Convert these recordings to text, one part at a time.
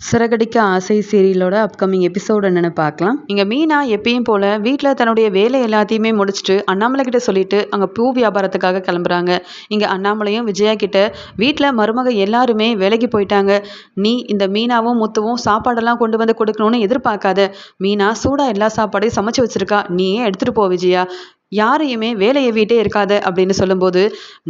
சிறகடிக்க ஆசை சீரியலோட upcoming episode என்னன்னு பார்க்கலாம். இங்க மீனா எப்பயும் போல வீட்டில் தன்னுடைய வேலை எல்லாத்தையுமே முடிச்சுட்டு அண்ணாமலை கிட்ட சொல்லிட்டு அங்கே பூ வியாபாரத்துக்காக கிளம்புறாங்க. இங்க அண்ணாமலையும் விஜயா கிட்ட வீட்டில் மருமக எல்லாருமே வேலைக்கு போயிட்டாங்க, நீ இந்த மீனாவும் முத்துவும் சாப்பாடெல்லாம் கொண்டு வந்து கொடுக்கணும்னு எதிர்பார்க்காத, மீனா சூடா எல்லா சாப்பாடையும் சமைச்சு வச்சிருக்கா, நீயே எடுத்துட்டு போ விஜயா, யாரையுமே வேலையை வீட்டே இருக்காத அப்படின்னு சொல்லும்போது,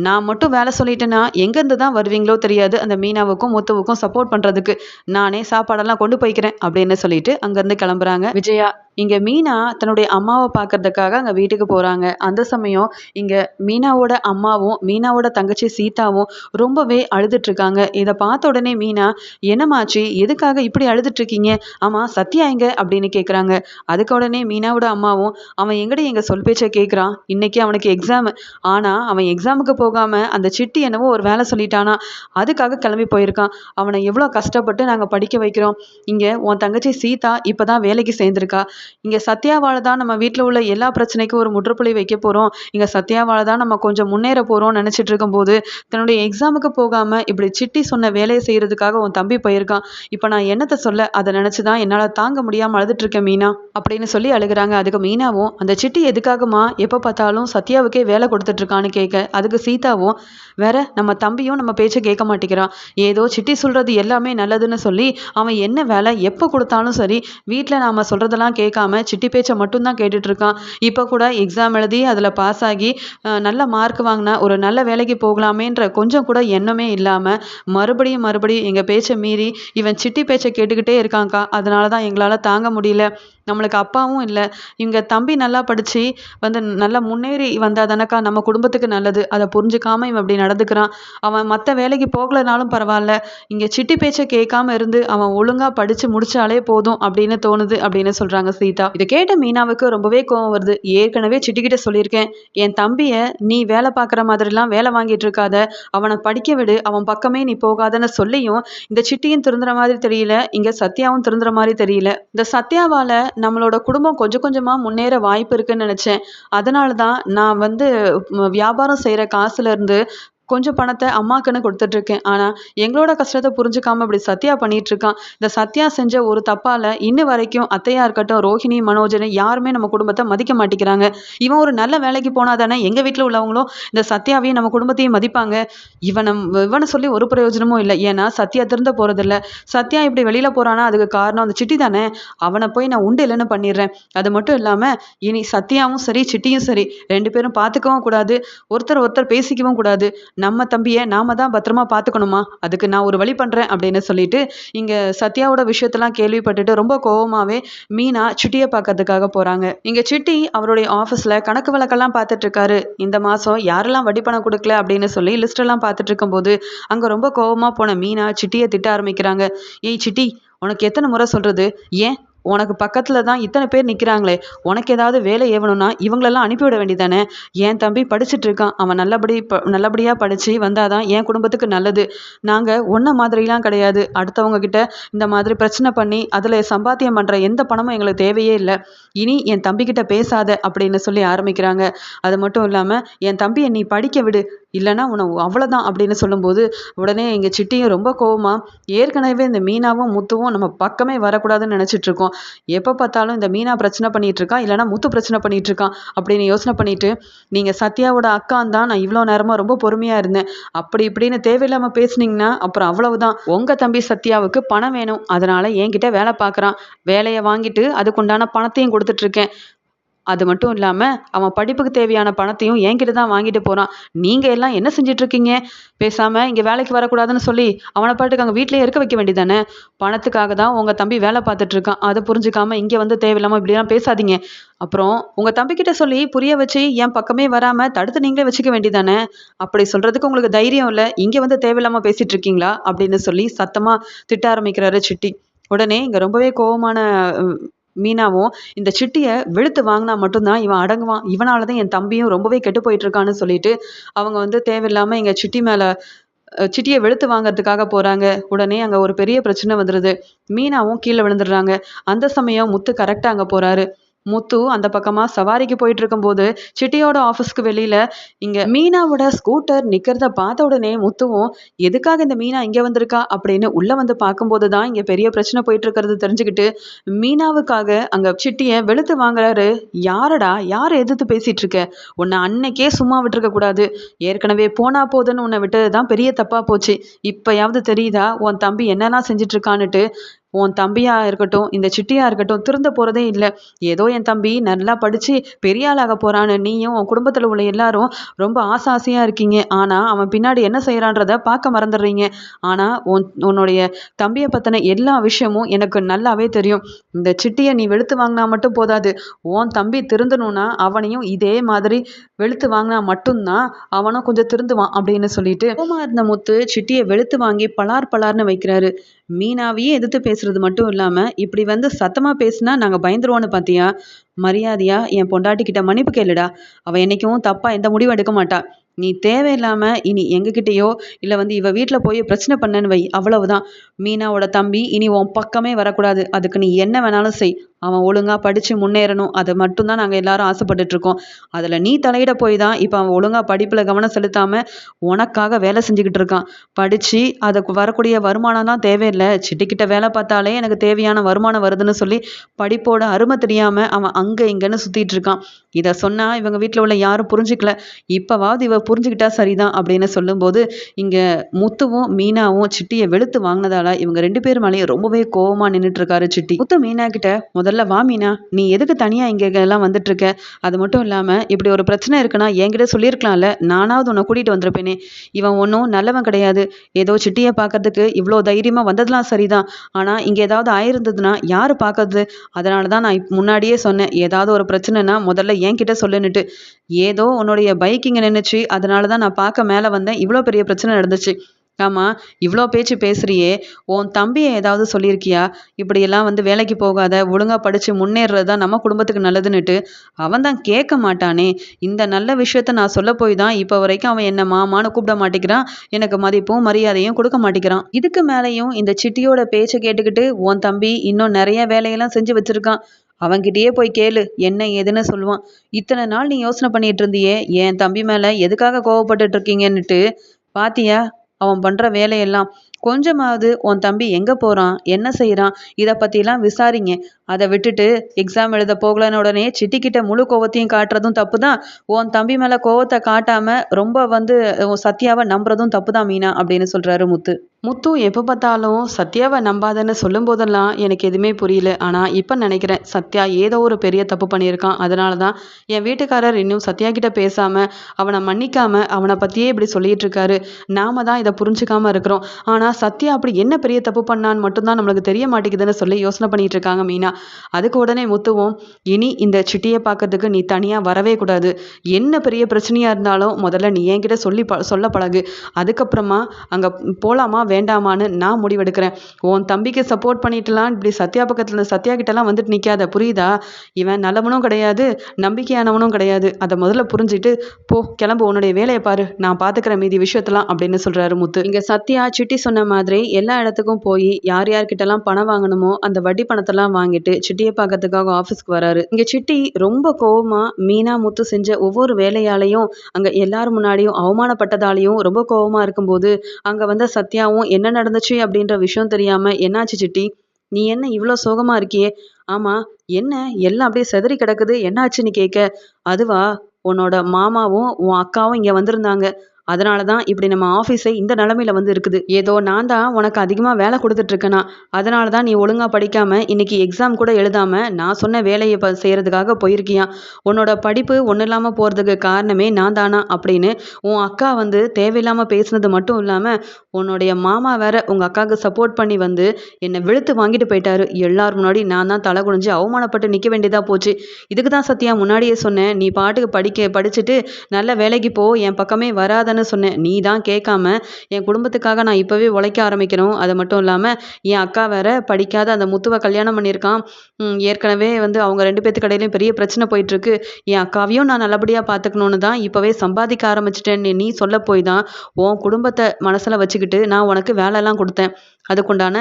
நான் மட்டும் வேலை சொல்லிட்டேன்னா எங்கேருந்து தான் வருவீங்களோ தெரியாது அந்த மீனாவுக்கும் முத்துவுக்கும் சப்போர்ட் பண்ணுறதுக்கு, நானே சாப்பாடெல்லாம் கொண்டு போய்க்கிறேன் அப்படின்னு சொல்லிட்டு அங்கேருந்து கிளம்புறாங்க விஜயா. இங்க மீனா தன்னுடைய அம்மாவை பார்க்கறதுக்காக அங்க வீட்டுக்கு போறாங்க. அந்த சமயம் இங்க மீனாவோட அம்மாவும் மீனாவோட தங்கச்சி சீதாவும் ரொம்பவே அழுதுட்டு இருக்காங்க. இதை பார்த்த உடனே மீனா, என்னமாச்சு, எதுக்காக இப்படி அழுதுட்டு இருக்கீங்க, ஆமா சத்யா எங்க அப்படின்னு கேக்குறாங்க. அதுக்கு உடனே மீனாவோட அம்மாவும், அவன் எங்கடி எங்க சொல் பேச்சை கேட்குறான், இன்னைக்கு அவனுக்கு எக்ஸாம், ஆனா அவன் எக்ஸாமுக்கு போகாம அந்த சிட்டி என்னவோ ஒரு வேலை சொல்லிட்டானா, அதுக்காக கிளம்பி போயிருக்கான், அவனை எவ்வளோ கஷ்டப்பட்டு நாங்கள் படிக்க வைக்கிறோம், இங்க உன் தங்கச்சி சீதா இப்பதான் வேலைக்கு சேர்ந்திருக்கா, இங்க சத்யாவால தான் நம்ம வீட்டில் உள்ள எல்லா பிரச்சனைக்கும் ஒரு முற்றுப்புள்ளி வைக்க போறோம், இங்க சத்யாவால தான் நம்ம கொஞ்சம் முன்னேற போறோம்னு நினைச்சிட்டு இருக்கும்போது தன்னுடைய எக்ஸாமுக்கு போகாம இப்படி சிட்டி சொன்ன வேலையை செய்யறதுக்காக உன் தம்பி போயிருக்கான், இப்போ நான் என்னத்தை சொல்ல, அதை நினைச்சுதான் என்னால தாங்க முடியாம அழுதுட்டு இருக்கேன் மீனா அப்படின்னு சொல்லி அழுகுறாங்க. அதுக்கு மீனாவும், அந்த சிட்டி எதுக்காகமா எப்ப பார்த்தாலும் சத்யாவுக்கே வேலை கொடுத்துட்டு இருக்கான்னு கேட்க, அதுக்கு சீதாவும், வேற நம்ம தம்பியும் நம்ம பேச்சை கேட்க மாட்டேங்கிறான், ஏதோ சிட்டி சொல்றது எல்லாமே நல்லதுன்னு சொல்லி அவன் என்ன வேலை எப்போ கொடுத்தாலும் சரி வீட்டில் நாம சொல்றதெல்லாம் கேட்காம சிட்டி பேச்சை மட்டும்தான் கேட்டுட்டு இருக்கான், இப்போ கூட எக்ஸாம் எழுதி அதில் பாஸ் ஆகி நல்ல மார்க் வாங்கினா ஒரு நல்ல வேலைக்கு போகலாமேன்ற கொஞ்சம் கூட எண்ணமே இல்லாமல் மறுபடியும் மறுபடியும் எங்கள் பேச்சை மீறி இவன் சிட்டி பேச்சை கேட்டுக்கிட்டே இருக்காங்க்கா, அதனால தான் எங்களால் தாங்க முடியல, நம்மளுக்கு அப்பாவும் இல்லை, இவங்க தம்பி நல்லா படித்து வந்து நல்லா முன்னேறி வந்தால் தானக்கா நம்ம குடும்பத்துக்கு நல்லது, அதை புரிஞ்சுக்காம இவன் இப்படி நடந்துக்கிறான், அவன் மற்ற வேலைக்கு போகலைனாலும் பரவாயில்ல, இங்கே சிட்டி பேச்சை கேட்காம இருந்து அவன் ஒழுங்காக படித்து முடிச்சாலே போதும் அப்படின்னு தோணுது அப்படின்னு சொல்கிறாங்க சீதா. இதை கேட்ட மீனாவுக்கு ரொம்பவே கோவம் வருது. ஏற்கனவே சிட்டிக்கிட்ட சொல்லியிருக்கேன், என் தம்பியை நீ வேலை பார்க்குற மாதிரிலாம் வேலை வாங்கிட்டு இருக்காத, அவனை படிக்க விடு, அவன் பக்கமே நீ போகாதன்னு சொல்லியும் இந்த சிட்டியும் திருந்துற மாதிரி தெரியல, இங்கே சத்யாவும் திருந்துற மாதிரி தெரியல, இந்த சத்யாவால் நம்மளோட குடும்பம் கொஞ்சம் கொஞ்சமாக முன்னேற வாய்ப்பு இருக்குன்னு நினச்சேன், அதனால தான் நான் வந்து வியாபாரம் செய்கிற காசுலேருந்து கொஞ்சம் பணத்தை அம்மாக்குன்னு கொடுத்துட்ருக்கேன், ஆனால் எங்களோட கஷ்டத்தை புரிஞ்சுக்காம இப்படி சத்யா பண்ணிட்டு இருக்கான், இந்த சத்யா செஞ்ச ஒரு தப்பால் இன்ன வரைக்கும் அத்தையா இருக்கட்டும் ரோஹிணி மனோஜனை யாருமே நம்ம குடும்பத்தை மதிக்க மாட்டேங்கிறாங்க, இவன் ஒரு நல்ல வேலைக்கு போனால் தானே எங்கள் வீட்டில் உள்ளவங்களும் இந்த சத்யாவையும் நம்ம குடும்பத்தையும் மதிப்பாங்க, இவனை சொல்லி ஒரு பிரயோஜனமும் இல்லை, ஏன்னா சத்யா திருந்த போகிறதில்ல, சத்யா இப்படி வெளியில் போகிறானா அதுக்கு காரணம் அந்த சிட்டி தானே, அவனை போய் நான் உண்டு இல்லைன்னு பண்ணிடுறேன், அது மட்டும் இல்லாமல் இனி சத்யாவும் சரி சிட்டியும் சரி ரெண்டு பேரும் பார்த்துக்கவும் கூடாது, ஒருத்தர் ஒருத்தர் பேசிக்கவும் கூடாது, நம்ம தம்பியை நாம தான் பத்திரமா பார்த்துக்கணுமா, அதுக்கு நான் ஒரு வழி பண்ணுறேன் அப்படின்னு சொல்லிட்டு இங்கே சத்யாவோட விஷயத்தெல்லாம் கேள்விப்பட்டுட்டு ரொம்ப கோவமாகவே மீனா சிட்டியை பார்க்கறதுக்காக போகிறாங்க. இங்கே சிட்டி அவருடைய ஆஃபீஸில் கணக்கு வழக்கெல்லாம் பார்த்துட்டு இருக்காரு, இந்த மாதம் யாரெல்லாம் வட்டி பணம் கொடுக்கல அப்படின்னு சொல்லி லிஸ்டெல்லாம் பார்த்துட்டு இருக்கும்போது அங்கே ரொம்ப கோவமாக போன மீனா சிட்டியை திட்ட ஆரம்பிக்கிறாங்க. ஏய் சிட்டி, உனக்கு எத்தனை முறை சொல்கிறது, ஏன் உனக்கு பக்கத்தில் தான் இத்தனை பேர் நிற்கிறாங்களே, உனக்கு ஏதாவது வேலை ஏவணும்னா இவங்களெல்லாம் அனுப்பிவிட வேண்டியதானே, என் தம்பி படிச்சுட்டு இருக்கான், அவன் நல்லபடியாக படித்து வந்தால் தான் என் குடும்பத்துக்கு நல்லது, நாங்கள் ஒன்றை மாதிரிலாம் கிடையாது, அடுத்தவங்க கிட்ட இந்த மாதிரி பிரச்சனை பண்ணி அதில் சம்பாத்தியம் பண்ணுற எந்த பணமும் எங்களுக்கு தேவையே இல்லை, இனி என் தம்பிக்கிட்ட பேசாத அப்படின்னு சொல்லி ஆரம்பிக்கிறாங்க. அது மட்டும் இல்லாமல் என் தம்பியை நீ படிக்க விடு, இல்லைனா உன்னை அவ்வளோதான் அப்படின்னு சொல்லும்போது உடனே எங்கள் சிட்டியும் ரொம்ப கோவமாக, ஏற்கனவே இந்த மீனாவும் முத்துவும் நம்ம பக்கமே வரக்கூடாதுன்னு நினச்சிட்டு இருக்கோம், எப்போ பார்த்தாலும் இந்த மீனா பிரச்சனை பண்ணிட்டு இருக்கா இல்லைனா முத்து பிரச்சனை பண்ணிட்டு இருக்கான் அப்படின்னு யோசனை பண்ணிட்டு, நீங்கள் சத்யாவோட அக்கான் தான் நான் இவ்வளோ நேரமாக ரொம்ப பொறுமையாக இருந்தேன், அப்படி இப்படின்னு தேவையில்லாமல் பேசுனீங்கன்னா அப்புறம் அவ்வளவுதான், உங்கள் தம்பி சத்யாவுக்கு பணம் வேணும், அதனால் என்கிட்ட வேலை பார்க்குறான், வேலையை வாங்கிட்டு அதுக்குண்டான பணத்தையும் கொடுத்துட்ருக்கேன், அது மட்டும் இல்லாமல் அவன் படிப்புக்கு தேவையான பணத்தையும் என்கிட்ட தான் வாங்கிட்டு போகிறான், நீங்கள் எல்லாம் என்ன செஞ்சிட்ருக்கீங்க, பேசாமல் இங்கே வேலைக்கு வரக்கூடாதுன்னு சொல்லி அவனை பாட்டுக்கு அங்கே வீட்டிலே இருக்க வைக்க வேண்டியதானே, பணத்துக்காக தான் உங்கள் தம்பி வேலை பார்த்துட்ருக்கான், அதை புரிஞ்சுக்காமல் இங்கே வந்து தேவையில்லாமல் இப்படிலாம் பேசாதீங்க, அப்புறம் உங்கள் தம்பிக்கிட்ட சொல்லி புரிய வச்சு என் பக்கமே வராமல் தடுத்து நீங்களே வச்சுக்க வேண்டியதானே, அப்படி சொல்கிறதுக்கு உங்களுக்கு தைரியம் இல்லை, இங்கே வந்து தேவையில்லாமல் பேசிகிட்டு இருக்கீங்களா அப்படின்னு சொல்லி சத்தமாக திட்ட ஆரம்பிக்கிறாரு சிட்டி. உடனே இங்கே ரொம்பவே கோவமான மீனாவும், இந்த சிட்டியை வெளுத்து வாங்கினா மட்டும்தான் இவன் அடங்குவான், இவனால தான் என் தம்பியும் ரொம்பவே கெட்டு போயிட்டு இருக்கான்னு சொல்லிட்டு அவங்க வந்து தேவையில்லாமல் எங்கள் சிட்டி மேலே சிட்டியை வெளுத்து வாங்கறதுக்காக போகிறாங்க. உடனே அங்கே ஒரு பெரிய பிரச்சனை வந்துடுது, மீனாவும் கீழே விழுந்துடுறாங்க. அந்த சமயம் முத்து கரெக்டாக அங்கே போகிறாரு. முத்து அந்த பக்கமா சவாரிக்கு போயிட்டு இருக்கும்போது சிட்டியோட ஆஃபீஸ்க்கு வெளியில இங்க மீனாவோட ஸ்கூட்டர் நிக்கிறத பார்த்த உடனே முத்துவும் எதுக்காக இந்த மீனா இங்க வந்திருக்கா அப்படின்னு உள்ள வந்து பார்க்கும்போது தான் இங்க பெரிய பிரச்சனை போயிட்டு இருக்கிறது தெரிஞ்சுக்கிட்டு மீனாவுக்காக அங்க சிட்டிய வெளுத்து வாங்குறாரு. யாரடா யாரை எதிர்த்து பேசிட்டு இருக்க? உன்னை அன்னைக்கே சும்மா விட்டுருக்க கூடாது. ஏற்கனவே போனா போதுன்னு உன்னை விட்டது தான் பெரிய தப்பா போச்சு. இப்பயாவது தெரியுதா உன் தம்பி என்னெல்லாம் செஞ்சுட்டு இருக்கான்னுட்டு? உன் தம்பியா இருக்கட்டும், இந்த சிட்டியா இருக்கட்டும் திருந்த போறதே இல்ல. ஏதோ என் தம்பி நல்லா படிச்சு பெரிய ஆளாக போறான்னு நீயும் உன் குடும்பத்துல உள்ள எல்லாரும் ரொம்ப ஆசையா இருக்கீங்க. ஆனா அவன் பின்னாடி என்ன செய்யறான்றத பார்க்க மறந்துடுறீங்க. ஆனா உன்னுடைய தம்பியை பத்தின எல்லா விஷயமும் எனக்கு நல்லாவே தெரியும். இந்த சிட்டியை நீ வெளுத்து வாங்கினா மட்டும் போதாது. உன் தம்பி திருந்தணும்னா அவனையும் இதே மாதிரி வெளுத்து வாங்கினா மட்டும்தான் அவனும் கொஞ்சம் திருந்துவான் அப்படின்னு சொல்லிட்டு கோமா இருந்த முத்து சிட்டியை வெளுத்து வாங்கி பலார் பலார்னு வைக்கிறாரு. மீனாவையே எதிர்த்து பேசுறது மட்டும் இல்லாம இப்படி வந்து சத்தமா பேசினா நாங்க பயந்துருவோன்னு பாத்தியா? மரியாதையா என் பொண்டாட்டி கிட்ட மன்னிப்பு கேளுடா. அவ என்னைக்கும் தப்பா எந்த முடிவும் எடுக்க மாட்டா. நீ தேவையில்லாம இனி எங்ககிட்டயோ இல்ல வந்து இவ வீட்ல போய் பிரச்சனை பண்ணன்னு வை, அவ்வளவுதான். மீனாவோட தம்பி இனி உன் பக்கமே வரக்கூடாது. அதுக்கு நீ என்ன வேணாலும் செய். அவன் ஒழுங்கா படிச்சு முன்னேறணும். அதை மட்டும்தான் நாங்க எல்லாரும் ஆசைப்பட்டுட்டு இருக்கோம். அதுல நீ தலையிட போய் தான் இப்ப அவன் ஒழுங்கா படிப்புல கவனம் செலுத்தாம உனக்காக வேலை செஞ்சுக்கிட்டு இருக்கான். படிச்சு அதுக்கு வரக்கூடிய வருமானம் தான் தேவையில்லை. சிட்டிக்கிட்ட வேலை பார்த்தாலே எனக்கு தேவையான வருமானம் வருதுன்னு சொல்லி படிப்போட அருமை தெரியாம அவன் அங்க இங்கன்னு சுத்திட்டு இருக்கான். இத சொன்னா இவங்க வீட்டுல உள்ள யாரும் புரிஞ்சுக்கல. இப்பவாவது இவ புரிஞ்சுக்கிட்டா சரிதான் அப்படின்னு சொல்லும்போது இங்க முத்துவும் மீனாவும் சிட்டியை வெளுத்து வாங்கினதால இவங்க 2 பேர் மேலேயும் ரொம்பவே கோவமா நின்னுட்டு இருக்காரு சிட்டி. முத்து மீனா கிட்ட முதல்ல வா மீனா, நீ எதுக்கு தனியா இங்க எல்லாம் வந்துட்டு இருக்க? அது மட்டும் இல்லாம இப்படி ஒரு பிரச்சனை இருக்குன்னா என்கிட்ட சொல்லியிருக்கலாம்ல, நானாவது உன்னை கூட்டிட்டு வந்திருப்பேனே. இவன் ஒன்றும் நல்லவன் கிடையாது. ஏதோ சிட்டியை பார்க்கறதுக்கு இவ்வளோ தைரியமா வந்ததுலாம் சரிதான். ஆனா இங்க ஏதாவது ஆயிருந்ததுன்னா யாரு பார்க்கறது? அதனாலதான் நான் முன்னாடியே சொன்னேன், ஏதாவது ஒரு பிரச்சனைனா முதல்ல என்கிட்ட சொல்லுன்னுட்டு. ஏதோ உன்னுடைய பைக் இங்க நின்னுச்சு, அதனாலதான் நான் பார்க்க மேல வந்தேன். இவ்வளோ பெரிய பிரச்சனை நடந்துச்சு. ஆமா, இவ்வளோ பேச்சு பேசுறியே, உன் தம்பியை ஏதாவது சொல்லியிருக்கியா? இப்படியெல்லாம் வந்து வேலைக்கு போகாத, ஒழுங்கா படிச்சு முன்னேறது தான் நம்ம குடும்பத்துக்கு நல்லதுன்னுட்டு. அவன் தான் கேட்க மாட்டானே. இந்த நல்ல விஷயத்த நான் சொல்ல போய் தான் இப்போ வரைக்கும் அவன் என்ன மாமான்னு கூப்பிட மாட்டேங்கிறான். எனக்கு மதிப்பும் மரியாதையும் கொடுக்க மாட்டேங்கிறான். இதுக்கு மேலேயும் இந்த சிட்டியோட பேச்சை கேட்டுக்கிட்டு உன் தம்பி இன்னும் நிறைய வேலையெல்லாம் செஞ்சு வச்சிருக்கான். அவன்கிட்டயே போய் கேளு, என்ன ஏதுன்னு சொல்லுவான். இத்தனை நாள் நீ யோசனை பண்ணிட்டு இருந்தியே என் தம்பி மேல எதுக்காக கோவப்பட்டுட்டு இருக்கீங்கன்னுட்டு. பாத்தியா அவன் பண்ற வேலையெல்லாம்? கொஞ்சமாவது உன் தம்பி எங்க போறான், என்ன செய்யறான், இத பத்திலாம் விசாரிங்க. அதை விட்டுட்டு எக்ஸாம் எழுத போகலன்னு உடனே சிட்டிக்கிட்ட முழு கோவத்தையும் காட்டுறதும் தப்பு தான். உன் தம்பி மேல கோவத்தை காட்டாம ரொம்ப வந்து சத்யாவை நம்புறதும் தப்பு தான் மீனா அப்படின்னு சொல்றாரு முத்து. முத்து எப்போ பார்த்தாலும் சத்யாவை நம்பாதன்னு சொல்லும் போதெல்லாம் எனக்கு எதுவுமே புரியல. ஆனால் இப்போ நினைக்கிறேன் சத்யா ஏதோ ஒரு பெரிய தப்பு பண்ணியிருக்கான். அதனால தான் என் வீட்டுக்காரர் இன்னும் சத்யா கிட்ட பேசாமல் அவனை மன்னிக்காம அவனை பற்றியே இப்படி சொல்லிட்டு இருக்காரு. நாம தான் இதை புரிஞ்சுக்காம இருக்கிறோம். ஆனால் சத்யா அப்படி என்ன பெரிய தப்பு பண்ணான்னு மட்டும்தான் நம்மளுக்கு தெரிய மாட்டேங்குதுன்னு சொல்லி யோசனை பண்ணிட்டு இருக்காங்க மீனா. அதுக்கு உடனே முத்துவும் இனி இந்த சிட்டியை பார்க்கறதுக்கு நீ தனியாக வரவே கூடாது. என்ன பெரிய பிரச்சனையாக இருந்தாலும் முதல்ல நீ என்கிட்ட சொல்ல பழகு. அதுக்கப்புறமா அங்கே போகலாமா வேண்டாமான்னு நான் முடிவெடுக்கிறேன். உன் தம்பிக்கு சப்போர்ட் பண்ணிட்டுலாம் இப்படி சத்யா பக்கத்துல சத்யா கிட்டலாம் வந்துட்டு நிக்காத, புரியுதா? இவன் நல்லவனும் கிடையாது, நம்பிக்கையானவனும் கிடையாது. அதை முதல்ல புரிஞ்சுட்டு போ, கிளம்பு, உன்னுடைய வேலையை பாரு, நான் பாத்துக்கிறேன் மீதி விஷயத்தெல்லாம் அப்படின்னு சொல்றாரு முத்து. இங்க சத்யா சிட்டி சொன்ன மாதிரி எல்லா இடத்துக்கும் போய் யார் யார்கிட்டலாம் பணம் வாங்கணுமோ அந்த வட்டி பணத்தெல்லாம் வாங்கிட்டு சிட்டியை பார்க்கறதுக்காக ஆஃபீஸ்க்கு வராரு. இங்க சிட்டி ரொம்ப கோவமா மீனா முத்து செஞ்ச ஒவ்வொரு வேலையாலையும் அங்க எல்லாரும் முன்னாடியும் அவமானப்பட்டதாலையும் ரொம்ப கோவமா இருக்கும்போது அங்க வந்த சத்யாவும் என்ன நடந்துச்சு அப்படின்ற விஷயம் தெரியாம என்னாச்சு சிட்டி, நீ என்ன இவ்வளோ சோகமா இருக்கியே? ஆமா, என்ன எல்லாம் அப்படியே செதறி கிடக்குது, என்னாச்சுன்னு கேட்க, அதுவா, உன்னோட மாமாவும் உன் அக்காவும் இங்க வந்திருந்தாங்க. அதனால தான் இப்படி நம்ம ஆஃபீஸே இந்த நிலமையில வந்து இருக்குது. ஏதோ நான் தான் உனக்கு அதிகமாக வேலை கொடுத்துட்டு இருக்கேனா, அதனால தான் நீ ஒழுங்காக படிக்காமல் இன்னைக்கு எக்ஸாம் கூட எழுதாமல் நான் சொன்ன வேலையை செய்கிறதுக்காக போயிருக்கியான். உன்னோட படிப்பு ஒன்றும் இல்லாமல் போகிறதுக்கு காரணமே நான் தானா அப்படின்னு உன் அக்கா வந்து தேவையில்லாமல் பேசுனது மட்டும் இல்லாமல் உன்னுடைய மாமா வேற உங்கள் அக்காவுக்கு சப்போர்ட் பண்ணி வந்து என்னை வெளுத்து வாங்கிட்டு போயிட்டாரு. எல்லாரும் முன்னாடி நான் தான் தலை குனிஞ்சு அவமானப்பட்டு நிற்க வேண்டியதாக போச்சு. இதுக்கு தான் சத்யா முன்னாடியே சொன்னேன், நீ பாட்டுக்கு படிச்சுட்டு நல்ல வேலைக்கு போ, என் பக்கமே வராத சொன்னேன். நீ தான் கேட்காம என் குடும்பத்துக்காக நான் இப்பவே உழைக்க ஆரம்பிக்கணும். அது மட்டும் இல்லாம என் அக்கா வேற படிக்காத அந்த முத்துவை கல்யாணம் பண்ணியிருக்கான். ஏற்கனவே வந்து அவங்க 2 பேத்துக்கு இடையிலும் பெரிய பிரச்சனை போயிட்டு இருக்கு. என் அக்காவையும் நான் நல்லபடியா பார்த்துக்கணும்னு தான் இப்பவே சம்பாதிக்க ஆரம்பிச்சிட்டேன்னு நீ சொல்ல போய் தான் உன் குடும்பத்தை மனசுல வச்சுக்கிட்டு நான் உனக்கு வேலையெல்லாம் கொடுத்தேன். அதுக்குண்டான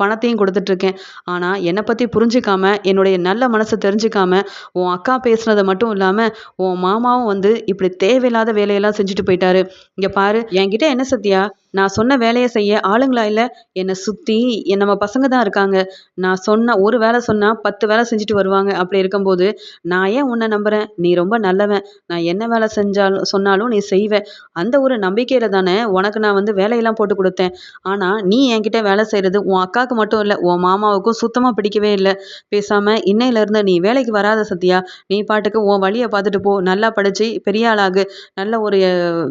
பணத்தையும் கொடுத்துட்ருக்கேன். ஆனால் என்னை பற்றி புரிஞ்சிக்காம என்னுடைய நல்ல மனசை தெரிஞ்சுக்காம உன் அக்கா பேசுனதை மட்டும் இல்லாமல் உன் மாமாவும் வந்து இப்படி தேவையில்லாத வேலையெல்லாம் செஞ்சுட்டு போயிட்டாரு. இங்கே பாரு என்கிட்ட என்ன சத்யா, நான் சொன்ன வேலையை செய்ய ஆளுங்களா இல்லை? என்னை சுற்றி நம்ம பசங்க தான் இருக்காங்க. நான் சொன்ன ஒரு வேலை சொன்னால் 10 வேலை செஞ்சுட்டு வருவாங்க. அப்படி இருக்கும்போது நான் ஏன் உன்னை நம்புகிறேன்? நீ ரொம்ப நல்லவன். நான் என்ன வேலை செஞ்சாலும் சொன்னாலும் நீ செய்வ. அந்த ஒரு நம்பிக்கையில் தானே உனக்கு நான் வந்து வேலையெல்லாம் போட்டு கொடுத்தேன். ஆனால் நீ என்கிட்ட வேலை செய்கிறது உன் அக்காவுக்கு மட்டும் இல்லை, உன் மாமாவுக்கும் சுத்தமாக பிடிக்கவே இல்லை. பேசாமல் இன்னையிலேருந்து நீ வேலைக்கு வராத சத்யா. நீ பாட்டுக்கு உன் வழியை பார்த்துட்டு போ. நல்லா படித்து பெரிய ஆளாகு. நல்ல ஒரு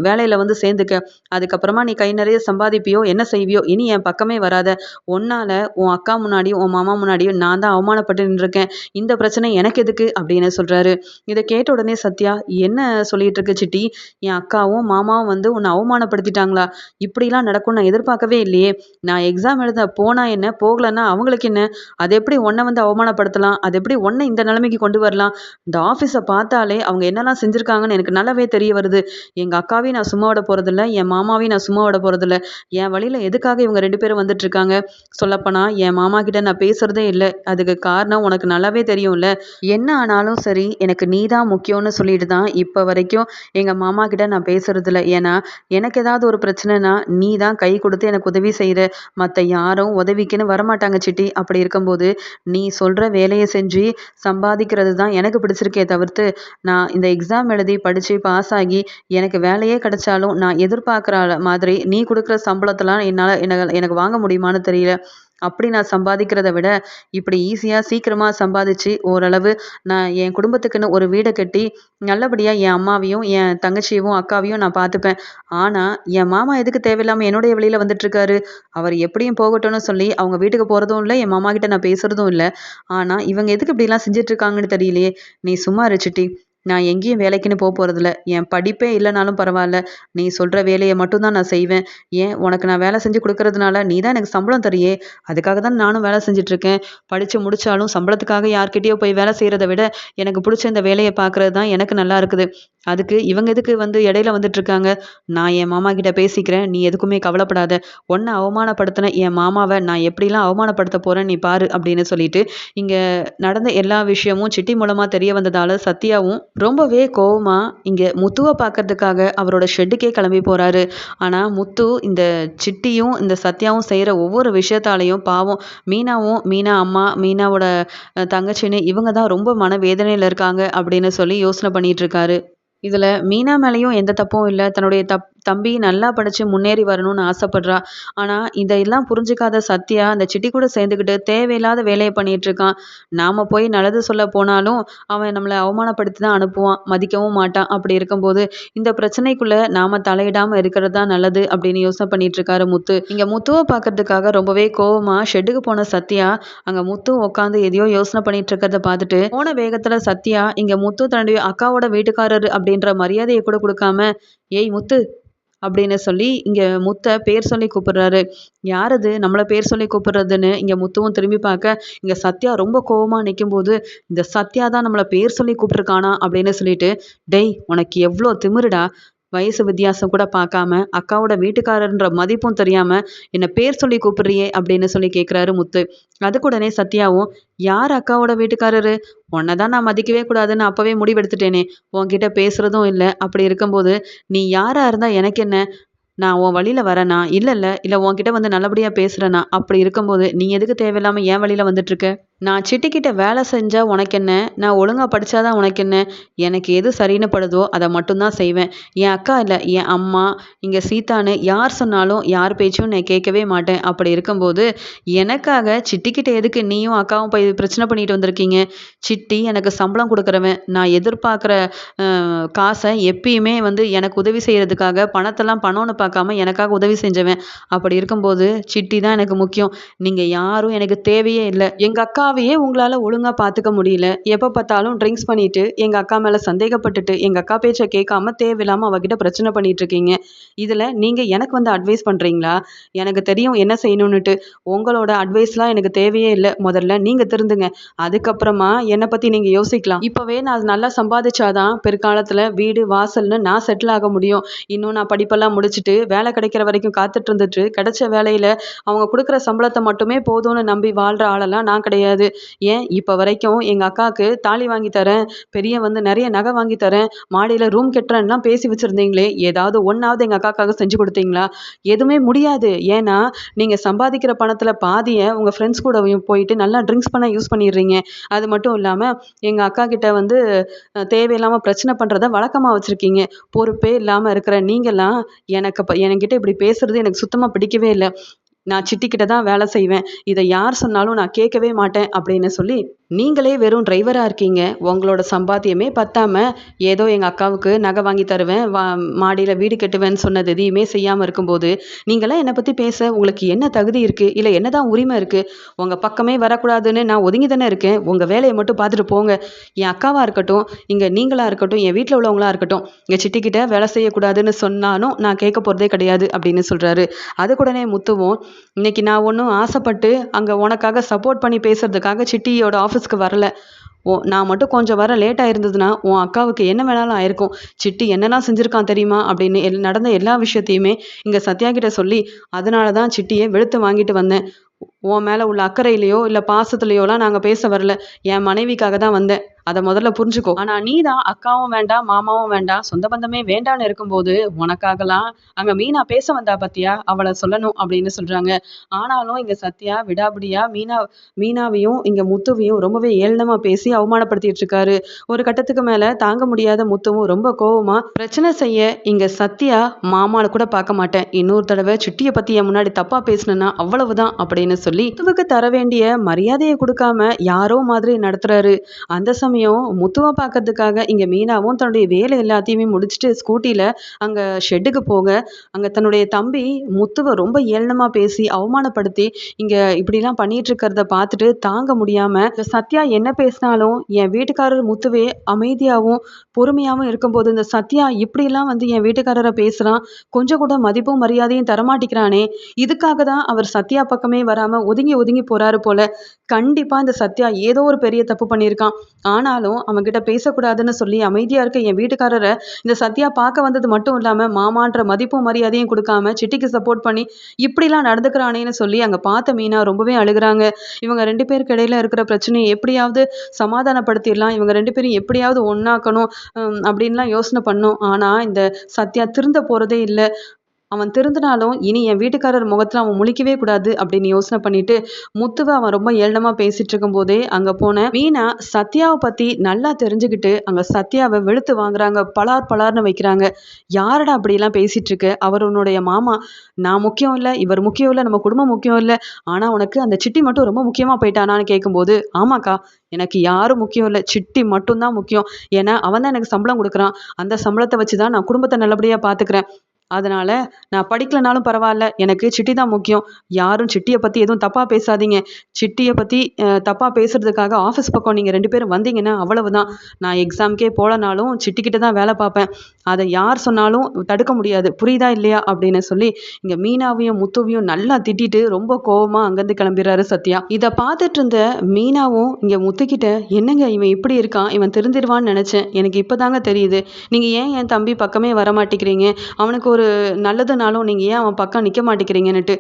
வேலையில் வந்து சேர்ந்துக்க. அதுக்கப்புறமா நீ கை நிறைய சம்பாதிப்பியோ என்ன செய்வியோ, இனி என் பக்கமே வராத. உன்னால உன் அக்கா முன்னாடியும் உன் மாமா முன்னாடியும் நான் தான் அவமானப்பட்டு நின்றுருக்கேன். இந்த பிரச்சனை எனக்கு எதுக்கு அப்படின்னு சொல்றாரு. இதை கேட்ட உடனே சத்யா, என்ன சொல்லிட்டு இருக்கு சிட்டி? என் அக்காவும் மாமாவும் வந்து உன்னை அவமானப்படுத்திட்டாங்களா? இப்படிலாம் நடக்கும் நான் எதிர்பார்க்கவே இல்லையே. நான் எக்ஸாம் எழுத போனா என்ன, போகலன்னா அவங்களுக்கு என்ன? அது எப்படி உன்னை வந்து அவமானப்படுத்தலாம்? அது எப்படி உன்னை இந்த நிலைமைக்கு கொண்டு வரலாம்? இந்த ஆஃபீஸை பார்த்தாலே அவங்க என்னெல்லாம் செஞ்சுருக்காங்கன்னு எனக்கு நல்லாவே தெரிய வருது. எங்கள் அக்காவையும் நான் சும்மா விட போகிறதில்ல, என் மாமாவையும் நான் சும்மா விட போகிறதில்ல. என் வழியில் எதுக்காக இவங்க 2 பேரும் வந்துட்டுருக்காங்க? சொல்லப்போனால் என் மாமா கிட்ட நான் பேசுகிறதே இல்லை. அதுக்கு காரணம் உனக்கு நல்லாவே தெரியும்ல. என்ன ஆனாலும் சரி எனக்கு நீ தான் முக்கியம்னு சொல்லிட்டு தான் இப்போ வரைக்கும் எங்கள் மாமா கிட்ட நான் பேசுறதில்ல. ஏன்னா எனக்கு ஏதாவது ஒரு பிரச்சனைனா நீ தான் கை கொடுத்து எனக்கு உதவி செய்கிற. மற்ற யாரும் உதவிக்குன்னு வரமாட்டாங்க சிட்டி. அப்படி இருக்கும்போது நீ சொல்கிற வேலையை செஞ்சு சம்பாதிக்கிறது தான் எனக்கு பிடிச்சிருக்கே தவிர்த்து, நான் இந்த எக்ஸாம் எழுதி படித்து பாஸ் ஆகி எனக்கு வேலையே கிடைச்சாலும் நான் எதிர்பார்க்குற மாதிரி நீ கொடுக்குற சம்பளத்தெல்லாம் எனக்கு வாங்க முடியுமான்னு தெரியல. அப்படி நான் சம்பாதிக்கிறத விட இப்படி ஈஸியாக சீக்கிரமாக சம்பாதிச்சு ஓரளவு நான் என் குடும்பத்துக்குன்னு ஒரு வீடை கட்டி நல்லபடியாக என் அம்மாவையும் என் தங்கச்சியவும் அக்காவையும் நான் பார்த்துப்பேன். ஆனால் என் மாமா எதுக்கு தேவையில்லாமல் என்னுடைய வெளியில் வந்துட்டுருக்காரு? அவர் எப்படியும் போகட்டும்னு சொல்லி அவங்க வீட்டுக்கு போகிறதும் இல்லை, என் மாமா கிட்ட நான் பேசுகிறதும் இல்லை. ஆனால் இவங்க எதுக்கு இப்படிலாம் செஞ்சிட்ருக்காங்கன்னு தெரியலையே. நீ சும்மா இருச்சிட்டி. நான் எங்கேயும் வேலைக்குன்னு போகிறதில்ல. என் படிப்பே இல்லைனாலும் பரவாயில்ல. நீ சொல்கிற வேலையை மட்டும்தான் நான் செய்வேன். ஏன் உனக்கு நான் வேலை செஞ்சு கொடுக்கறதுனால நீ தான் எனக்கு சம்பளம் தரியே. அதுக்காக தான் நானும் வேலை செஞ்சிட்ருக்கேன். படித்து முடித்தாலும் சம்பளத்துக்காக யார்கிட்டயோ போய் வேலை செய்கிறத விட எனக்கு பிடிச்ச இந்த வேலையை பார்க்குறது தான் எனக்கு நல்லா இருக்குது. அதுக்கு இவங்க எதுக்கு வந்து இடையில வந்துட்டுருக்காங்க? நான் என் மாமா கிட்ட பேசிக்கிறேன். நீ எதுக்குமே கவலைப்படாத. உன்னை அவமானப்படுத்தின என் மாமாவை நான் எப்படிலாம் அவமானப்படுத்த போகிறேன் நீ பாரு அப்படின்னு சொல்லிட்டு இங்கே நடந்த எல்லா விஷயமும் சிட்டி மூலமாக தெரிய வந்ததால் சத்யாவும் ரொம்பவே கோவமா இங்கே முத்துவை பார்க்கறதுக்காக அவரோட ஷெட்டுக்கே கிளம்பி போகிறாரு. ஆனால் முத்து இந்த சிட்டியும் இந்த சத்யாவும் செய்கிற ஒவ்வொரு விஷயத்தாலையும் பாவம் மீனா அம்மா, மீனாவோட தங்கச்சின்னு இவங்க தான் ரொம்ப மனவேதனையில் இருக்காங்க அப்படின்னு சொல்லி யோசனை பண்ணிட்டு இருக்காரு. இதில் மீனா மேலேயும் எந்த தப்பும் இல்லை. தன்னுடைய தம்பி நல்லா படித்து முன்னேறி வரணும்னு ஆசைப்படுறா. ஆனால் இதையெல்லாம் புரிஞ்சிக்காத சத்யா அந்த சிட்டி கூட சேர்ந்துக்கிட்டு தேவையில்லாத வேலையை பண்ணிகிட்டு இருக்கான். நாம் போய் நல்லது சொல்ல போனாலும் அவன் நம்மளை அவமானப்படுத்தி தான் அனுப்புவான், மதிக்கவும் மாட்டான். அப்படி இருக்கும்போது இந்த பிரச்சனைக்குள்ளே நாம் தலையிடாமல் இருக்கிறது தான் நல்லது அப்படின்னு யோசனை பண்ணிட்டு இருக்காரு முத்து. இங்கே முத்துவை பார்க்கறதுக்காக ரொம்பவே கோவமாக ஷெட்டுக்கு போன சத்யா அங்கே முத்து உட்காந்து எதையோ யோசனை பண்ணிட்டு இருக்கிறத பார்த்துட்டு போன வேகத்தில் சத்யா இங்கே முத்து தன்னுடைய அக்காவோட வீட்டுக்காரர் அப்படின்ற மரியாதையை கூட கொடுக்காம, ஏய் முத்து அப்படின்னு சொல்லி இங்கே முத்தை பேர் சொல்லி கூப்பிடுறாரு. யார் அது நம்மளை பேர் சொல்லி கூப்பிடுறதுன்னு இங்கே முத்துவும் திரும்பி பார்க்க இங்கே சத்யா ரொம்ப கோவமாக நிற்கும்போது, இந்த சத்யா தான் நம்மளை பேர் சொல்லி கூப்பிட்ருக்கானா அப்படின்னு சொல்லிட்டு, டேய் உனக்கு எவ்வளோ திமிருடா, வயசு வித்தியாசம் கூட பார்க்காம அக்காவோட வீட்டுக்காரர்ன்ற மதிப்பும் தெரியாம என்னை பேர் சொல்லி கூப்பிடுறியே அப்படின்னு சொல்லி கேட்குறாரு முத்து. அதுக்குடனே சத்யாவும், யார் அக்காவோட வீட்டுக்காரரு? உன்னை தான் நான் மதிக்கவே கூடாதுன்னு அப்பவே முடிவெடுத்துட்டேனே. உன்கிட்ட பேசுறதும் இல்லை. அப்படி இருக்கும்போது நீ யாரா இருந்தா எனக்கு என்ன? நான் உன் வழியில வரேனா? இல்லை உன்கிட்ட வந்து நல்லபடியா பேசுறேனா? அப்படி இருக்கும்போது நீ எதுக்கு தேவையில்லாம என் வழியில வந்துட்டு இருக்க? நான் சிட்டிக்கிட்ட வேலை செஞ்சா உனக்கு என்ன? நான் ஒழுங்கா படிச்சாதான் உனக்கு என்ன? எனக்கு எது சரின்னு படுதோ அதை மட்டும்தான் செய்வேன். என் அக்கா இல்லை, என் அம்மா, இங்கே சீதான்னு யார் சொன்னாலும் யார் பேச்சும் நான் கேட்கவே மாட்டேன். அப்படி இருக்கும்போது எனக்காக சிட்டிக்கிட்ட எதுக்கு நீயும் அக்காவும் போய் பிரச்சனை பண்ணிட்டு வந்திருக்கீங்க? சிட்டி எனக்கு சம்பளம் கொடுக்குறவன். நான் எதிர்பார்க்குற காசை எப்பயுமே வந்து எனக்கு உதவி செய்கிறதுக்காக பணத்தெல்லாம் பணம்னு பார்க்காம எனக்காக உதவி செஞ்சவன். அப்படி இருக்கும்போது சிட்டி தான் எனக்கு முக்கியம். நீங்கள் யாரும் எனக்கு தேவையே இல்லை. எங்கள் அக்கா அக்காவையே உங்களால் ஒழுங்காக பார்த்துக்க முடியல. எப்போ பார்த்தாலும் ட்ரிங்க்ஸ் பண்ணிட்டு எங்கள் அக்கா மேலே சந்தேகப்பட்டுட்டு எங்கள் அக்கா பேச்சை கேட்காம தேவையில்லாமல் அவகிட்ட பிரச்சனை பண்ணிட்டு இருக்கீங்க. இதில் நீங்கள் எனக்கு வந்து அட்வைஸ் பண்ணுறீங்களா? எனக்கு தெரியும் என்ன செய்யணுன்னுட்டு. உங்களோட அட்வைஸ்லாம் எனக்கு தேவையே இல்லை. முதல்ல நீங்கள் திருந்துங்க. அதுக்கப்புறமா என்னை பற்றி நீங்கள் யோசிக்கலாம். இப்போவே நான் நல்லா சம்பாதிச்சாதான் பிற்காலத்தில் வீடு வாசல்னு நான் செட்டில் ஆக முடியும். இன்னும் நான் படிப்பெல்லாம் முடிச்சுட்டு வேலை கிடைக்கிற வரைக்கும் காத்துட்டு இருந்துட்டு கிடைச்ச வேலையில் அவங்க கொடுக்குற சம்பளத்தை மட்டுமே போதும்னு நம்பி வாழ்கிற ஆளெல்லாம் நான் கிடையாது. ஏன் இப்போ வரைக்கும் எங்கள் அக்காவுக்கு தாலி வாங்கி தரேன், பெரிய வந்து நிறைய நகை வாங்கி தரேன், மாடியில் ரூம் கட்டுறேன்லாம் பேசி வச்சுருந்தீங்களே, ஏதாவது ஒன்றாவது எங்கள் அக்காக்காக செஞ்சு கொடுத்தீங்களா? எதுவுமே முடியாது. ஏன்னா நீங்கள் சம்பாதிக்கிற பணத்தில் பாதியை உங்கள் ஃப்ரெண்ட்ஸ் கூட போயிட்டு நல்லா ட்ரிங்க்ஸ் பண்ண யூஸ் பண்ணிடுறீங்க. அது மட்டும் இல்லாமல் எங்கள் அக்கா கிட்ட வந்து தேவையில்லாமல் பிரச்சனை பண்ணுறத வழக்கமாக வச்சுருக்கீங்க. பொறுப்பே இல்லாமல் இருக்கிற நீங்கள்லாம் என்கிட்ட இப்படி பேசுறது எனக்கு சுத்தமாக பிடிக்கவே இல்லை. நான் சிட்டிக்கிட்ட தான் வேலை செய்வேன். இதை யார் சொன்னாலும் நான் கேட்கவே மாட்டேன் அப்படின்னு சொல்லி நீங்களே வெறும் டிரைவராக இருக்கீங்க. உங்களோட சம்பாத்தியமே பத்தாம ஏதோ எங்கள் அக்காவுக்கு நகை வாங்கி தருவேன், மாடியில் வீடு கட்டுவேன்னு சொன்னது எதையுமே செய்யாமல் இருக்கும்போது நீங்களாம் என்னை பற்றி பேச உங்களுக்கு என்ன தகுதி இருக்குது? இல்லை என்ன தான் உரிமை இருக்குது? உங்கள் பக்கமே வரக்கூடாதுன்னு நான் ஒதுங்கி தானே இருக்கேன். உங்கள் வேலையை மட்டும் பார்த்துட்டு போங்க. என் அக்காவாக இருக்கட்டும், இங்கே நீங்களாக இருக்கட்டும், என் வீட்டில் உள்ளவங்களாக இருக்கட்டும், இங்கே சிட்டிக்கிட்ட வேலை செய்யக்கூடாதுன்னு சொன்னாலும் நான் கேட்க போகிறதே கிடையாது அப்படின்னு சொல்கிறாரு. அதுக்கூடனே முத்துவும், இன்னைக்கு நான் ஒன்றும் ஆசைப்பட்டு அங்கே உனக்காக சப்போர்ட் பண்ணி பேசுறதுக்காக சிட்டியோட ஆஃபீஸ்க்கு வரல. நான் மட்டும் கொஞ்சம் வர லேட் ஆயிருந்ததுன்னா உன் அக்காவுக்கு என்ன வேணாலும் ஆயிருக்கும். சிட்டி என்னெல்லாம் செஞ்சுருக்கான் தெரியுமா அப்படின்னு நடந்த எல்லா விஷயத்தையுமே இங்கே சத்யா கிட்ட சொல்லி அதனால தான் சிட்டியை வெளுத்து வாங்கிட்டு வந்தேன். உன் மேலே உள்ள அக்கறையிலையோ இல்லை பாசத்துலையோலாம் நாங்கள் பேச வரல. என் மனைவிக்காக தான் வந்தேன். அதை முதல்ல புரிஞ்சுக்கோ. ஆனால் நீ தான் அக்காவும் வேண்டாம் மாமாவும் வேண்டாம் சொந்த பந்தமே வேண்டான்னு இருக்கும்போது உனக்காகலாம் அங்கே மீனா பேச வந்தா பத்தியா, அவளை சொல்லணும் அப்படின்னு சொல்கிறாங்க. ஆனாலும் இங்கே சத்யா விடாபிடியா மீனாவையும் இங்கே முத்துவையும் ரொம்பவே ஏளனமாக பேசி அவமானப்படுத்திட்டு இருக்காரு. ஒரு கட்டத்துக்கு மேலே தாங்க முடியாத முத்துவும் ரொம்ப கோவமா பிரச்சனை செய்ய இங்கே சத்யா மாமாவை கூட பார்க்க மாட்டேன், இன்னொரு தடவை சிட்டியை பற்றி என் முன்னாடி தப்பாக பேசினேன்னா அவ்வளவுதான் அப்படின்னு சொல்லி முத்துவுக்கு தர வேண்டிய மரியாதையை கொடுக்காம யாரோ மாதிரி நடத்துறாரு. அந்த சமயம் முத்துவை பார்க்கறதுக்காக இங்க மீனாவும் தன்னுடைய வேலை எல்லாத்தையுமே முடிச்சுட்டு ஸ்கூட்டில அங்க ஷெட்டுக்கு போக அங்க தன்னுடைய தம்பி முத்துவை ரொம்ப ஏளனமா பேசி அவமானப்படுத்தி இங்க இப்படிலாம் பண்ணிட்டு இருக்கிறத பார்த்துட்டு தாங்க முடியாம சத்யா என்ன பேசினாலும் என் வீட்டுக்காரர் முத்துவே அமைதியாகவும் பொறுமையாகவும் இருக்கும்போது இந்த சத்யா இப்படிலாம் வந்து என் வீட்டுக்காரரை பேசுறான், கொஞ்சம் கூட மதிப்பும் மரியாதையும் தரமாட்டிக்கிறானே, இதுக்காக தான் அவர் சத்யா பக்கமே வராம ஒதுங்கி ஒதுங்கி போறாரு போல. கண்டிப்பா இந்த சத்யா ஏதோ ஒரு பெரிய தப்பு பண்ணியிருக்கான். ஆனாலும் அவன்கிட்ட பேசக்கூடாதுன்னு சொல்லி அமைதியா இருக்க என் வீட்டுக்காரரை இந்த சத்யா பார்க்க வந்தது மட்டும் இல்லாம மாமான்ற மதிப்பும் மரியாதையும் கொடுக்காம சிட்டிக்கு சப்போர்ட் பண்ணி இப்படிலாம் நடந்துக்கிறானேன்னு சொல்லி அங்க பார்த்த மீனா ரொம்பவே அழுகுறாங்க. இவங்க 2 பேருக்கு இடையில இருக்கிற பிரச்சனையை எப்படியாவது சமாதானப்படுத்திடலாம், இவங்க 2 பேரும் எப்படியாவது ஒன்னாக்கணும் அப்படின்லாம் யோசனை பண்ணோம். ஆனா இந்த சத்யா திருந்த போறதே இல்லை. அவன் திருந்தினாலும் இனி என் வீட்டுக்காரர் முகத்துல அவன் முழிக்கவே கூடாது அப்படின்னு யோசனை பண்ணிட்டு முத்துவை அவன் ரொம்ப ஏளனமா பேசிட்டு இருக்கும் போதே அங்க போன மீனா சத்யாவை பத்தி நல்லா தெரிஞ்சுக்கிட்டு அங்க சத்யாவை வெளுத்து வாங்குறாங்க, பலார் பலார்னு வைக்கிறாங்க. யாரடா அப்படிலாம் பேசிட்டு இருக்க, அவர் உன்னுடைய மாமா, நான் முக்கியம் இல்லை, இவர் முக்கியம் இல்லை, நம்ம குடும்பம் முக்கியம் இல்லை, ஆனா உனக்கு அந்த சிட்டி மட்டும் ரொம்ப முக்கியமா போயிட்டானான்னு கேட்கும்போது ஆமாக்கா, எனக்கு யாரும் முக்கியம் இல்லை, சிட்டி மட்டும்தான் முக்கியம். ஏன்னா அவன் தான் எனக்கு சம்பளம் கொடுக்குறான், அந்த சம்பளத்தை வச்சுதான் நான் குடும்பத்தை நல்லபடியா பாத்துக்கிறேன். அதனால நான் படிக்கலனாலும் பரவாயில்ல, எனக்கு சிட்டி தான் முக்கியம். யாரும் சிட்டியை பற்றி எதுவும் தப்பாக பேசாதீங்க. சிட்டியை பற்றி தப்பாக பேசுறதுக்காக ஆஃபீஸ் பக்கம் நீங்கள் 2 பேரும் வந்தீங்கன்னா அவ்வளவுதான். நான் எக்ஸாமுக்கே போகலனாலும் சிட்டிக்கிட்ட தான் வேலை பார்ப்பேன். அதை யார் சொன்னாலும் தடுக்க முடியாது, புரியுதா இல்லையா அப்படின்னு சொல்லி இங்கே மீனாவையும் முத்துவையும் நல்லா திட்டிட்டு ரொம்ப கோவமாக அங்கேருந்து கிளம்பிடுறாரு சத்யா. இதை பார்த்துட்டு இருந்த மீனாவும் இங்கே முத்துக்கிட்ட என்னங்க இவன் இப்படி இருக்கான், இவன் திருந்திடுவான்னு நினச்சேன், எனக்கு இப்போதாங்க தெரியுது. நீங்கள் ஏன் என் தம்பி பக்கமே வர மாட்டேங்கிறீங்க, அவனுக்கு ஒரு நல்லதுனாலும் நீங்கள் ஏன் அவன் பக்கம் நிற்க மாட்டேங்கிறீங்கன்னுட்டு.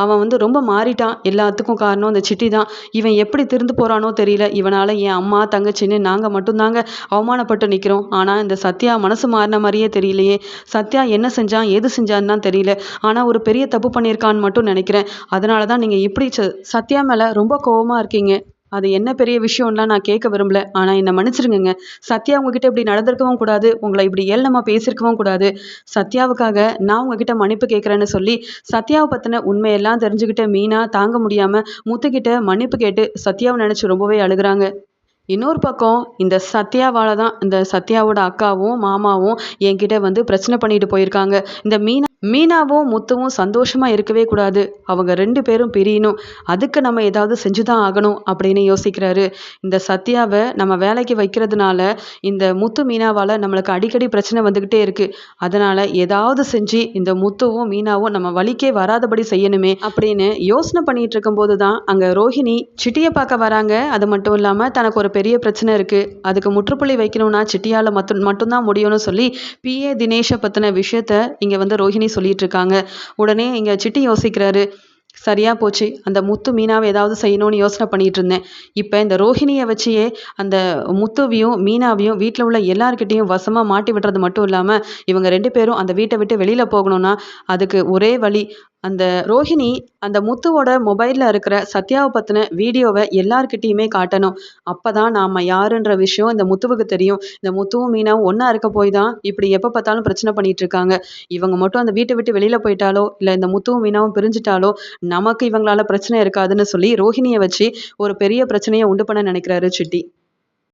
அவன் வந்து ரொம்ப மாறிட்டான், எல்லாத்துக்கும் காரணம் இந்த சிட்டி தான். இவன் எப்படி திருந்து போகிறானோ தெரியல, இவனால் என் அம்மா தங்கச்சின்னு நாங்கள் மட்டும்தாங்க அவமானப்பட்டு நிற்கிறோம். ஆனால் இந்த சத்யா மனசு மாறின மாதிரியே தெரியலையே, சத்யா என்ன செஞ்சான் ஏது செஞ்சான்னு தான் தெரியல, ஆனால் ஒரு பெரிய தப்பு பண்ணியிருக்கான்னு மட்டும் நினைக்கிறேன். அதனால தான் நீங்கள் இப்படி சத்யா மேலே ரொம்ப கோவமாக இருக்கீங்க. அது என்ன பெரிய விஷயம்லாம் நான் கேட்க விரும்பல, ஆனால் என்னை மன்னிச்சிருங்க. சத்யா உங்ககிட்ட இப்படி நடந்திருக்கவும் கூடாது, உங்களை இப்படி ஏளனமா பேசியிருக்கவும் கூடாது. சத்யாவுக்காக நான் உங்ககிட்ட மன்னிப்பு கேட்குறேன்னு சொல்லி சத்யாவை பற்றின உண்மையெல்லாம் தெரிஞ்சுக்கிட்ட மீனா தாங்க முடியாமல் முத்துக்கிட்ட மன்னிப்பு கேட்டு சத்யாவை நினச்சி ரொம்பவே அழுகுறாங்க. இன்னொரு பக்கம் இந்த சத்யாவால் தான் இந்த சத்யாவோட அக்காவும் மாமாவும் என்கிட்ட வந்து பிரச்சனை பண்ணிட்டு போயிருக்காங்க. இந்த மீனாவும் முத்துவும் சந்தோஷமா இருக்கவே கூடாது, அவங்க 2 பேரும் பிரியணும், அதுக்கு நம்ம ஏதாவது செஞ்சுதான் ஆகணும் அப்படின்னு யோசிக்கிறாரு. இந்த சத்யாவை நம்ம வேலைக்கு வைக்கிறதுனால இந்த முத்து மீனாவால நம்மளுக்கு அடிக்கடி பிரச்சனை வந்துகிட்டே இருக்கு. அதனால ஏதாவது செஞ்சு இந்த முத்துவும் மீனாவும் நம்ம வழிக்கே வராதபடி செய்யணுமே அப்படின்னு யோசனை பண்ணிட்டு இருக்கும்போது தான் அங்க ரோஹிணி சிட்டியை பார்க்க வராங்க. அது மட்டும் இல்லாம தனக்கு ஒரு பெரிய பிரச்சனை இருக்கு, அதுக்கு முற்றுப்புள்ளி வைக்கணும்னா சிட்டியால மட்டும்தான் முடியும்னு சொல்லி பிஏ தினேஷை பத்தின விஷயத்த இங்க வந்து ரோஹிணி சொல்லிட்டு இருக்காங்க. உடனே இங்க சிட்டி யோசிக்கிறாரு, சரியா போச்சு, அந்த முத்து மீனாவை ஏதாவது செய்யணும்னு யோசனை பண்ணிட்டு இருந்தேன். இப்போ இந்த ரோஹிணியை வச்சே அந்த முத்துவையும் மீனாவையும் வீட்டில் உள்ள எல்லார்கிட்டையும் வசமாக மாட்டி விடுறது மட்டும் இல்லாமல் இவங்க 2 பேரும் அந்த வீட்டை விட்டு வெளியில் போகணும்னா அதுக்கு ஒரே வழி, அந்த ரோஹிணி அந்த முத்துவோட மொபைலில் இருக்கிற சத்யாவை பற்றின வீடியோவை எல்லார்கிட்டேயுமே காட்டணும். அப்போ தான் நாம் யாருன்ற விஷயம் இந்த முத்துவுக்கு தெரியும். இந்த முத்துவும் மீனாவும் ஒன்றா இருக்க போய் தான் இப்படி எப்போ பார்த்தாலும் பிரச்சனை பண்ணிட்டு இருக்காங்க. இவங்க மட்டும் அந்த வீட்டை விட்டு வெளியில் போயிட்டாலோ இல்லை இந்த முத்துவும் மீனாவும் பிரிஞ்சிட்டாலோ நமக்கு இவங்களால பிரச்சனை இருக்காதுன்னு சொல்லி ரோஹிணியை வச்சு ஒரு பெரிய பிரச்சனையை உண்டு பண்ண நினைக்கிறாரு சிட்டி.